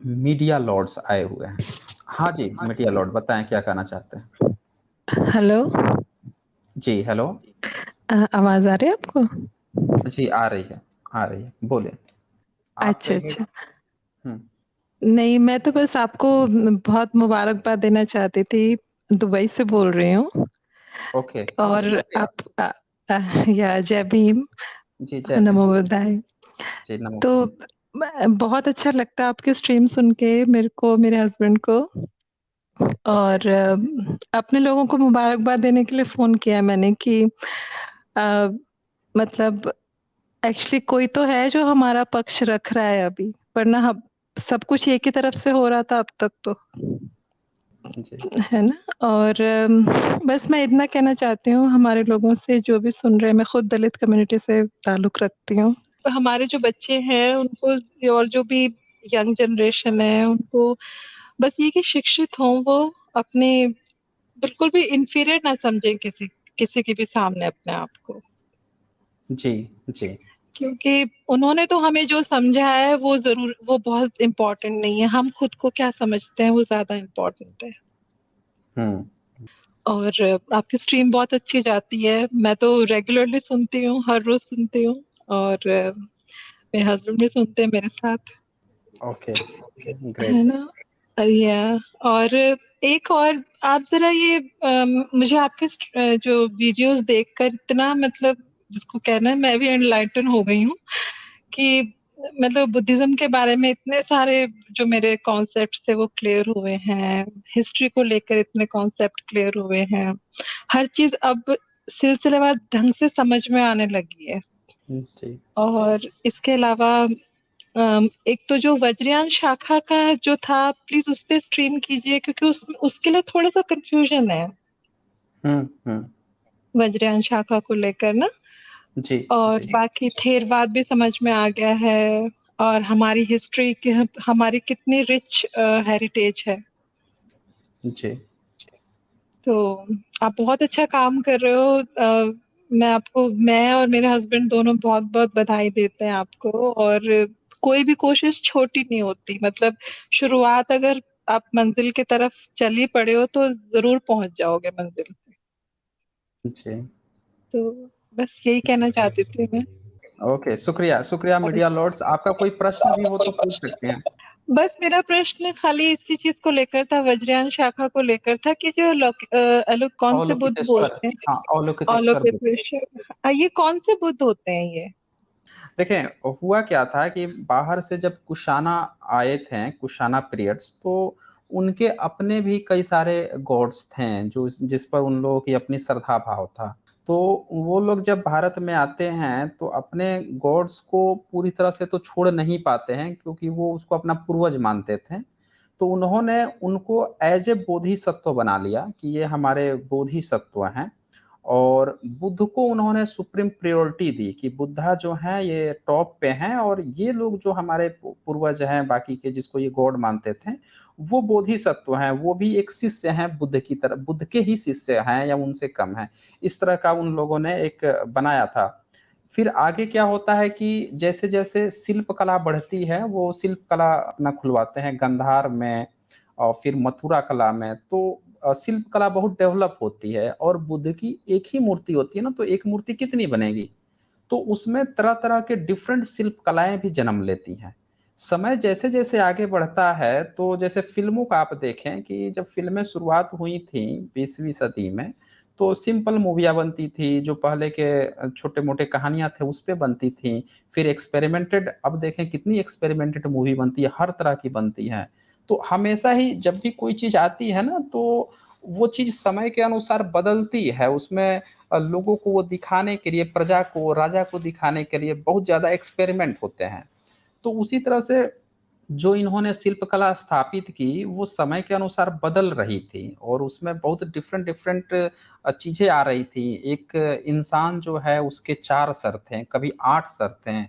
Media Lord's आए हुए हैं। हाँ जी, मीडिया लॉर्ड बताएँ क्या कहना चाहते हैं? हेलो। जी, हेलो। आवाज़ आ रही है आपको? जी, आ रही है, बोलिए। आप अच्छा, कहिए। अच्छा। हुँ, नहीं, मैं तो बस आपको बहुत मुबारकबाद देना चाहती थी। दुबई से बोल रही हूँ ओके, और शुक्रिया। आप या जय भीम, जी, जय भीम। नमो बुद्धाय। जी, नमो तो बहुत अच्छा लगता है आपकी स्ट्रीम सुन के मेरे को, मेरे हस्बैंड को ओके, और अपने लोगों को मुबारकबाद देने के लिए फ़ोन किया मैंने कि अ, मतलब एक्चुअली कोई तो है जो हमारा पक्ष रख रहा है अभी, वरना हम सब कुछ एक ही तरफ से हो रहा था अब तक तो, जी, है ना? और बस मैं इतना कहना चाहती हूँ हमारे लोगों से जो भी सुन रहे हैं, मैं खुद दलित कम्युनिटी से ताल्लुक़ रखती हूँ। तो हमारे जो बच्चे हैं उनको और जो भी यंग जनरेशन है उनको बस ये कि शिक्षित हों वो अपने बिल्कुल भी इंफीरियर ना समझें किसी किसी के भी सामने अपने आप को। जी, जी। क्योंकि उन्होंने तो हमें जो समझा है वो बहुत इम्पोर्टेंट नहीं है, हम खुद को क्या समझते हैं वो ज़्यादा इम्पोर्टेंट है। हुँ, और आपकी स्ट्रीम बहुत अच्छी जाती है, मैं तो रेगुलरली सुनती हूँ, हर रोज़ सुनती हूँ और मेरे हस्बैंड भी सुनते हैं मेरे साथ, ओके, है ग्रेट। ना? या और एक और आप ज़रा ये मुझे आपके जो वीडियोज़ देखकर इतना मतलब जिसको कहना है मैं भी एनलाइटन हो गई हूँ कि मतलब बुद्धिज़्म के बारे में इतने सारे जो मेरे कॉन्सेप्ट्स थे वो क्लियर हुए हैं, हिस्ट्री को लेकर इतने कॉन्सेप्ट क्लियर हुए हैं। हर चीज़ अब सिलसिलेवार ढंग से समझ में आने लगी है जी, और इसके अलावा एक तो जो वज्रयान शाखा का जो था प्लीज़ उस पे स्ट्रीम कीजिए क्योंकि उसके लिए थोड़ा-सा कन्फ्यूज़न है, हुँ, हुँ। वज्रयान शाखा को लेकर ना जी, और जी, बाकी थेरवाद भी समझ में आ गया है और हमारी हिस्ट्री की हमारी कितनी रिच हेरिटेज है। जी। तो आप बहुत अच्छा काम कर रहे हो मैं और मेरे हस्बैंड दोनों बहुत-बहुत बधाई देते हैं आपको और कोई भी कोशिश छोटी नहीं होती मतलब शुरुआत अगर आप मंज़िल की तरफ चल ही पड़े हो तो ज़रूर पहुँच जाओगे मंज़िल पे। जी। तो बस यही कहना चाहती थी मैं। ओके, शुक्रिया, शुक्रिया मीडिया लॉर्ड्स। आपका कोई प्रश्न भी हो तो पूछ सकते हैं। बस मेरा प्रश्न खाली इसी चीज़ को लेकर था, वज्रयान शाखा को लेकर था कि जो कौन से बुद्ध अवलोकितेश्वर, बोलते हैं? हाँ, अवलोकितेश्वर बुद्ध। अवलोकितेश्वर ये कौन से बुद्ध होते हैं ये? देखें, हुआ क्या था कि बाहर से जब कुशाना आए थे, कुशाना पीरियड्स, तो उनके अपने भी कई सारे गॉड्स थे, जो जिस पर उन लोगों की अपनी श्रद्धा भाव था। तो वो लोग जब भारत में आते हैं, तो अपने गॉड्स को पूरी तरह से तो छोड़ नहीं पाते हैं, क्योंकि वो उसको अपना पूर्वज मानते थे। तो उन्होंने उनको एज़ ए बोधिसत्व बना लिया कि ये हमारे बोधिसत्व हैं। और बुद्ध को उन्होंने सुप्रीम प्रायोरिटी दी कि बुद्धा जो हैं ये टॉप पे हैं और ये लोग जो हमारे पूर्वज हैं बाकी के जिसको ये गॉड मानते थे, वो बोधिसत्व हैं, वो भी एक शिष्य हैं बुद्ध की तरह, बुद्ध के ही शिष्य हैं या उनसे कम हैं। इस तरह का उन लोगों ने एक बनाया था। फिर आगे क्या होता है कि जैसे-जैसे शिल्प कला बढ़ती है, वो शिल्प कला अपना खुलवाते हैं गंधार में और फिर मथुरा कला में। तो शिल्प कला बहुत डेवलप होती है और बुद्ध की एक ही मूर्ति होती है ना, तो एक मूर्ति कितनी बनेगी? तो उसमें तरह-तरह के डिफरेंट शिल्प कलाएँ भी जन्म लेती हैं। समय जैसे-जैसे आगे बढ़ता है, तो जैसे फ़िल्मों का आप देखें कि जब फ़िल्में शुरुआत हुई थी 20वीं सदी में, तो सिंपल मूवियाँ बनती थी, जो पहले के छोटे-मोटे कहानियाँ थे, उस पे बनती थी। फिर एक्सपेरिमेंटेड अब देखें कितनी एक्सपेरिमेंटेड मूवी बनती है, हर तरह की बनती हैं। तो हमेशा ही जब भी कोई चीज़ आती है ना, तो वो चीज़ समय के अनुसार बदलती है। उसमें लोगों को वो दिखाने के लिए, प्रजा को, राजा को दिखाने के लिए बहुत ज़्यादा एक्सपेरिमेंट होते हैं। तो उसी तरह से जो इन्होंने शिल्पकला स्थापित की, वो समय के अनुसार बदल रही थी और उसमें बहुत डिफरेंट-डिफरेंट चीज़ें आ रही थी। एक इंसान जो है उसके 4 सर थे, कभी 8 सर थे,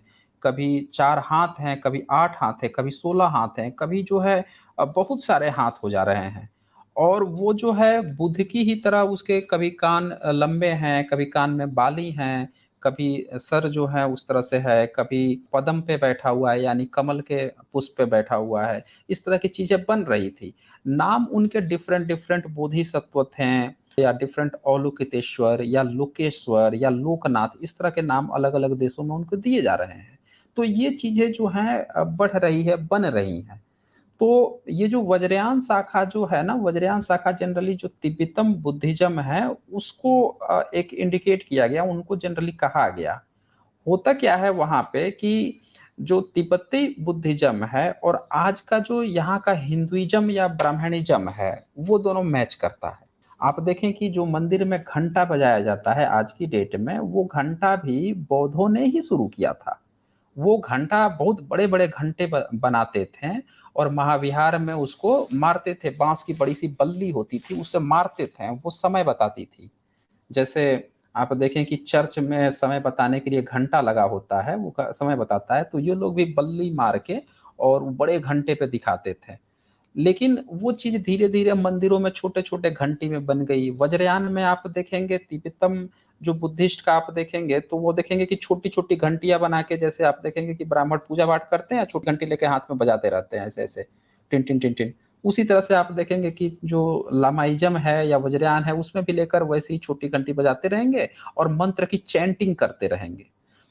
कभी 4 हाथ हैं, कभी 8 हाथ हैं, कभी 16 हाथ हैं, कभी जो है बहुत सारे हाथ हो जा रहे हैं। और वो जो है बुद्ध की ही तरह उसके कभी कान लंबे हैं, कभी कान में बाली हैं, कभी सर जो है उस तरह से है, कभी पद्म पे बैठा हुआ है यानी कमल के पुष्प पे बैठा हुआ है, इस तरह की चीजें बन रही थी। नाम उनके डिफरेंट डिफरेंट बोधिसत्व थे, या डिफरेंट अवलोकितेश्वर या लोकेश्वर या लोकनाथ, इस तरह के नाम अलग अलग देशों में उनको दिए जा रहे हैं। तो ये चीजें जो हैं बढ़ रही है, बन रही हैं। तो ये जो वज्रयान शाखा जो है ना, वज्रयान शाखा जनरली जो तिब्बतम बुद्धिज्म है उसको एक इंडिकेट किया गया, उनको जनरली कहा गया। होता क्या है वहां पे कि जो तिब्बती बुद्धिज्म है और आज का जो यहाँ का हिंदुइज्म या ब्राह्मणिज्म है, वो दोनों मैच करता है। आप देखें कि जो मंदिर में घंटा बजाया जाता है आज की डेट में, वो घंटा भी बौद्धों ने ही शुरू किया था। वो घंटा बहुत बड़े बड़े घंटे बनाते थे और महाविहार में उसको मारते थे, बांस की बड़ी सी बल्ली होती थी, उससे मारते थे, वो समय बताती थी। जैसे आप देखें कि चर्च में समय बताने के लिए घंटा लगा होता है, वो समय बताता है, तो ये लोग भी बल्ली मार के और बड़े घंटे पे दिखाते थे। लेकिन वो चीज धीरे धीरे मंदिरों में छोटे छोटे घंटी में बन गई। वज्रयान में आप देखेंगे, तिब्बतम जो बुद्धिस्ट का आप देखेंगे तो वो देखेंगे कि छोटी छोटी घंटियां बना के, जैसे आप देखेंगे कि ब्राह्मण पूजा पाठ करते हैं, छोटी घंटी लेके हाथ में बजाते रहते हैं ऐसे ऐसे, टिन टिन टिन टिन। उसी तरह से आप देखेंगे कि जो लामाइज्म है या वज्रयान है उसमें भी लेकर वैसी ही छोटी घंटी बजाते रहेंगे और मंत्र की चैंटिंग करते रहेंगे।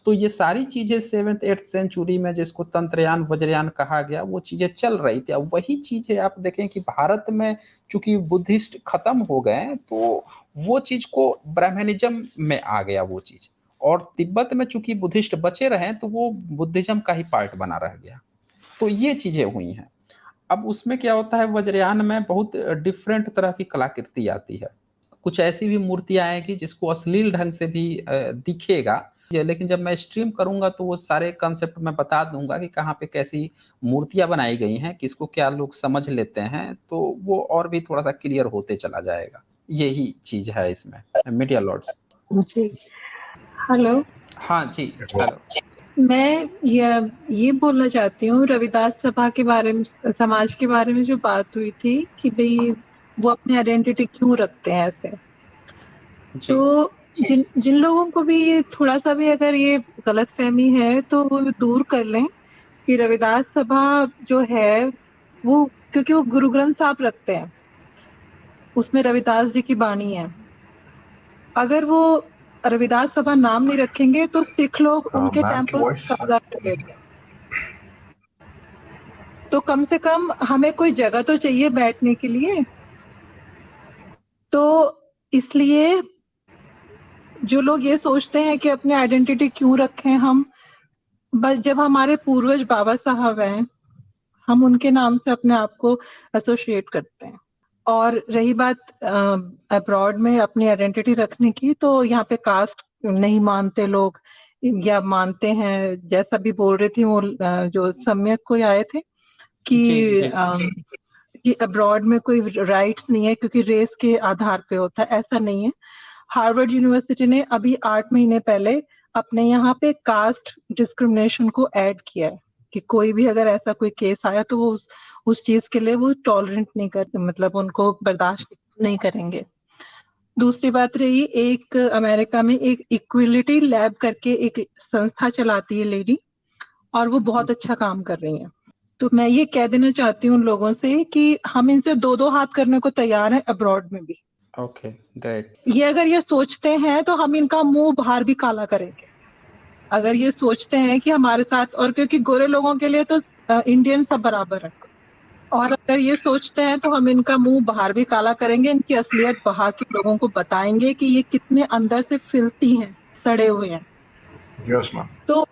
तो ये सारी चीजें 7th 8th सेंचुरी में जिसको तंत्रयान वज्रयान कहा गया, वो चीजें चल रही थी। अब वही चीजें आप देखें कि भारत में चूंकि बुद्धिस्ट खत्म हो गए, तो वो चीज को ब्राह्मणिज्म में आ गया वो चीज, और तिब्बत में चूंकि बुद्धिस्ट बचे रहे तो वो बुद्धिज्म का ही पार्ट बना रह गया। तो ये चीजें हुई हैं। अब उसमें क्या होता है, वज्रयान में बहुत डिफरेंट तरह की कलाकृति आती है। कुछ ऐसी भी मूर्तियां आएगी जिसको अश्लील ढंग से भी दिखेगा, लेकिन जब मैं स्ट्रीम करूंगा तो वो सारे कंसेप्ट मैं बता दूंगा कि कहाँ पे कैसी मूर्तियां बनाई गई हैं, किसको क्या लोग समझ लेते हैं, तो वो और भी थोड़ा सा क्लियर होते चला जाएगा। यही चीज है इसमें। Media lords. जी। हेलो। हाँ जी, हेलो। मैं ये बोलना चाहती हूँ, रविदास सभा के बारे में, समाज के बारे में जो बात हुई थी कि भाई वो अपनी आइडेंटिटी क्यों रखते हैं ऐसे। जी तो जिन जिन लोगों को भी ये थोड़ा सा भी अगर ये गलतफहमी है तो वो दूर कर लें कि रविदास सभा जो है वो, क्योंकि वो गुरु ग्रंथ साहब रखते हैं, उसमें रविदास जी की बाणी है। अगर वो रविदास सभा नाम नहीं रखेंगे तो सिख लोग उनके टेम्पल कब्जा कर लेंगे। तो कम से कम हमें कोई जगह तो चाहिए बैठने के लिए। तो इसलिए जो लोग ये सोचते हैं कि अपनी आइडेंटिटी क्यों रखें हम, बस जब हमारे पूर्वज बाबा साहब हैं, हम उनके नाम से अपने आप को एसोसिएट करते हैं। और रही बात अब्रॉड में अपनी आइडेंटिटी रखने की, तो यहाँ पे कास्ट नहीं मानते लोग, या मानते हैं, जैसा भी बोल रही थी वो जो सम्यक कोई आए थे जी कि अब्रॉड में कोई राइट्स नहीं है क्योंकि रेस के आधार पे होता है। ऐसा नहीं है। हार्वर्ड यूनिवर्सिटी ने अभी 8 महीने पहले अपने यहाँ पे कास्ट डिस्क्रिमिनेशन को ऐड किया है कि कोई भी अगर ऐसा कोई केस आया तो वो उस चीज के लिए वो टॉलरेंट नहीं करते, मतलब उनको बर्दाश्त नहीं करेंगे। दूसरी बात रही, एक अमेरिका में एक इक्विलिटी लैब करके एक संस्था चलाती है लेडी, और वो बहुत अच्छा काम कर रही है। तो मैं ये कह देना चाहती हूँ उन लोगों से कि हम इनसे 2-2 हाथ करने को तैयार हैं अब्रॉड में भी। Okay great. ये अगर ये सोचते हैं तो हम इनका मुंह बाहर भी काला करेंगे। अगर ये सोचते हैं कि हमारे साथ, और क्योंकि गोरे लोगों के लिए तो इंडियन सब बराबर है, और अगर ये सोचते हैं तो हम इनका मुंह बाहर भी काला करेंगे, इनकी असलियत बाहर के लोगों को बताएंगे कि ये कितने अंदर से फिल्थी हैं, सड़े हुए हैं। Yes ma'am. तो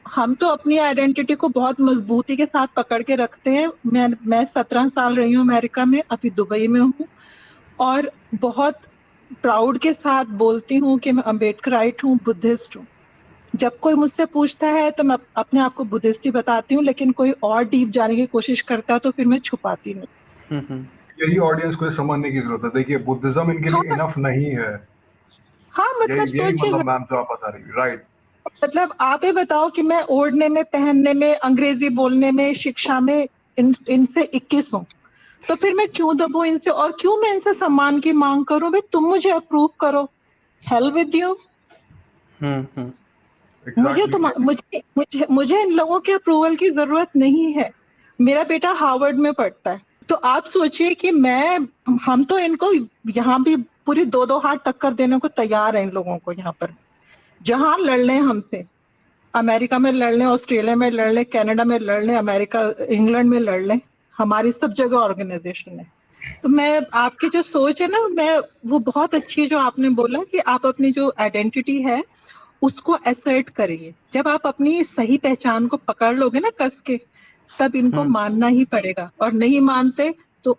हम तो अपनी आइडेंटिटी को बहुत मजबूती के साथ पकड़ के रखते हैं। मैं 17 साल रही हूँ अमेरिका में, अभी दुबई में हूँ, और बहुत प्राउड के साथ बोलती हूँ कि मैं अम्बेडकराइट हूँ, बुद्धिस्ट हूँ। जब कोई मुझसे पूछता है तो मैं अपने आप को बुद्धिस्ट ही बताती हूँ, लेकिन कोई और डीप जाने की कोशिश करता है तो फिर मैं छुपाती नहीं। यही ऑडियंस को समझने की जरूरत है। देखिए, बुद्धिज्म इनके लिए इनफ नहीं है। हाँ, मतलब यही सोचिए, मतलब मैम जो आप बता रही है, राइट। मतलब आप ही बताओ कि मैं ओढ़ने में, पहनने में, अंग्रेजी बोलने में, शिक्षा में इनसे 21 हूँ, तो फिर मैं क्यों दबूं इनसे, और क्यों मैं इनसे सम्मान की मांग करूं? भाई तुम मुझे अप्रूव करो, हेल विद यू। एग्जैक्टली। मुझे इन लोगों के अप्रूवल की जरूरत नहीं है। मेरा बेटा हार्वर्ड में पढ़ता है, तो आप सोचिए कि हम तो इनको यहाँ भी पूरी दो दो हाथ टक्कर देने को तैयार है इन लोगों को। यहाँ पर जहाँ लड़ लें हमसे, अमेरिका में लड़ लें, ऑस्ट्रेलिया में लड़ लें, कनाडा में लड़ लें, अमेरिका इंग्लैंड में लड़ लें, हमारी सब जगह ऑर्गेनाइजेशन है। तो मैं आपकी जो सोच है ना, मैं वो बहुत अच्छी जो आपने बोला कि आप अपनी जो आइडेंटिटी है उसको असर्ट करिए। जब आप अपनी सही पहचान को पकड़ लोगे ना कस के, तब इनको मानना ही पड़ेगा, और नहीं मानते तो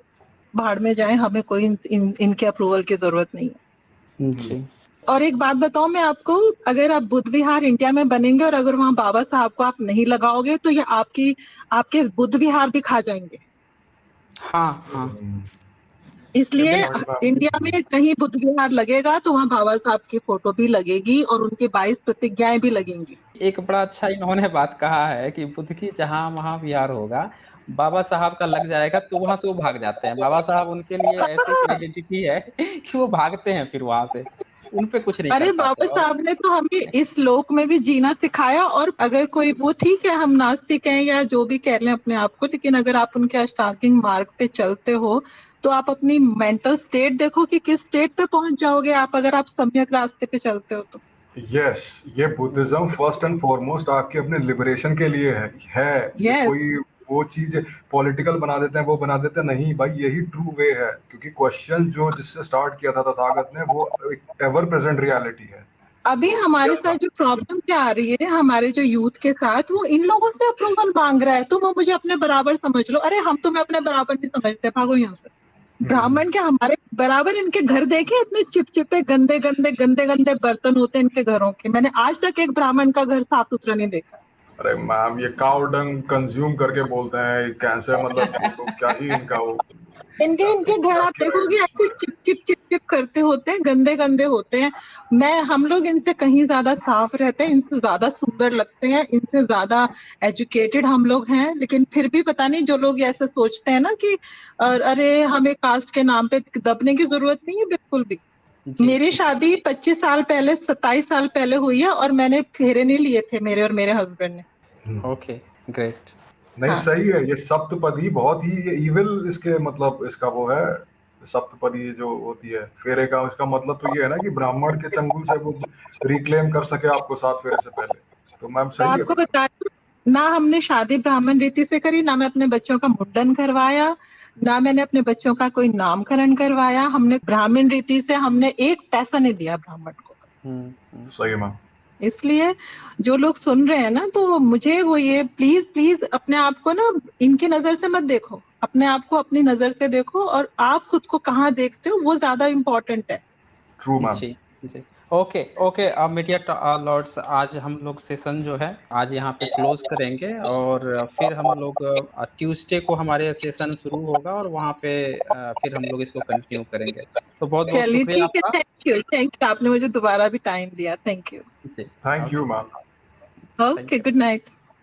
भाड़ में जाए, हमें कोई इनके अप्रूवल की जरूरत नहीं है। जी। और एक बात बताऊं मैं आपको, अगर आप बुद्ध विहार इंडिया में बनेंगे और अगर वहां बाबा साहब को आप नहीं लगाओगे तो ये आपके बुद्ध विहार भी खा जाएंगे। हाँ हाँ। इसलिए लेकिन इंडिया में कहीं बुद्ध विहार लगेगा तो वहां बाबा साहब की फोटो भी लगेगी और उनकी 22 प्रतिज्ञाएं भी लगेंगी। एक बड़ा अच्छा इन्होंने बात कहा है कि बुद्ध की जहाँ वहाँ विहार होगा, बाबा साहब का लग जाएगा तो वहां से वो भाग जाते हैं। बाबा साहब उनके लिए ऐसी आइडेंटिटी है कि वो भागते हैं फिर वहां से, उन पे कुछ नहीं कर अरे पाते। बाबा और साहब ने तो हमें इस लोक में भी जीना सिखाया। और अगर कोई, वो ठीक है हम नास्तिक हैं या जो भी कह लें अपने आप को, लेकिन अगर आप उनके अष्टांगिक मार्ग पे चलते हो तो आप अपनी मेंटल स्टेट देखो कि किस स्टेट पे पहुंच जाओगे आप, अगर आप सम्यक रास्ते पे चलते हो तो। यस, ये बुद्धिज्म फर्स्ट एंड फॉरमोस्ट आपके अपने लिबरेशन के लिए है। ये यस, कोई वो चीज पॉलिटिकल बना देते हैं, वो बना देते हैं, नहीं भाई, यही ट्रू वे है। क्योंकि क्वेश्चन जो जिससे स्टार्ट किया था तथागत ने, वो एक एवर प्रेजेंट रियलिटी है। अभी हमारे यस साथ मैम। जो प्रॉब्लम क्या आ रही है हमारे जो यूथ के साथ, वो इन लोगों से अप्रूवल मांग रहा है। तो वो मुझे अपने बराबर समझ लो। अरे हम तुम्हें अपने बराबर नहीं समझते, भागो यहाँ से। ब्राह्मण क्या हमारे बराबर? इनके घर देखे, इतने चिपचिपे गंदे गंदे गंदे गंदे बर्तन होते हैं इनके घरों के। मैंने आज तक एक ब्राह्मण का घर साफ सुथरा नहीं देखा। अरे मैम, ये काउ डंग कंज्यूम करके बोलते हैं कैसे, मतलब ये तो क्या ही इनका वो इनके क्या इनके घर आप क्या देखोगे है ऐसे इसमें। चिप चिप चिप चिप करते होते हैं, गंदे गंदे होते हैं। हम लोग इनसे कहीं ज्यादा साफ रहते हैं, इनसे ज्यादा सुंदर लगते हैं, इनसे ज्यादा एजुकेटेड हम लोग हैं। लेकिन फिर भी पता नहीं, जो लोग ऐसे सोचते हैं ना कि अरे हमें कास्ट के नाम पे दबने की जरूरत नहीं है, बिल्कुल भी। जी। मेरी शादी 25 साल पहले, 27 साल पहले हुई है, और मैंने फेरे नहीं लिए थे, मेरे और मेरे हस्बैंड ने। Okay, great. नहीं, हाँ, सही है। ये सप्तपदी बहुत ही ये इविल, इसके मतलब इसका वो है। सप्तपदी जो होती है फेरे का, उसका मतलब तो ये है ना कि ब्राह्मण के चंगुल से वो रिक्लेम कर सके आपको 7 फेरे से पहले। तो मैम तो सही है आपको बिल्कुल। बता दूं, ना हमने शादी ब्राह्मण रीति से करी, ना मैं अपने बच्चों का मुंडन करवाया, ना मैंने अपने बच्चों का कोई नामकरण करवाया। हमने ब्राह्मण रीति से, हमने एक पैसा नहीं दिया ब्राह्मण को। सही है मैम। इसलिए जो लोग सुन रहे हैं ना, तो मुझे वो ये प्लीज प्लीज अपने आप को ना इनकी नजर से मत देखो, अपने आप को अपनी नजर से देखो, और आप खुद को कहाँ देखते हो वो ज्यादा इम्पोर्टेंट है। True ma'am. जी जी। Okay okay. अब मीडिया लॉर्ड्स, आज हम लोग सेशन जो है आज यहाँ पे क्लोज करेंगे, और फिर हम लोग ट्यूसडे को हमारे सेशन शुरू होगा, और वहाँ पे फिर हम लोग इसको कंटिन्यू करेंगे। तो बहुत बहुत चलिए शुक्रिया ठीक है, आपका। थैंक यू, आपने मुझे दोबारा भी टाइम दिया, थैंक यू। जी। Thank you okay. Ma'am. Thank okay, you. Good night.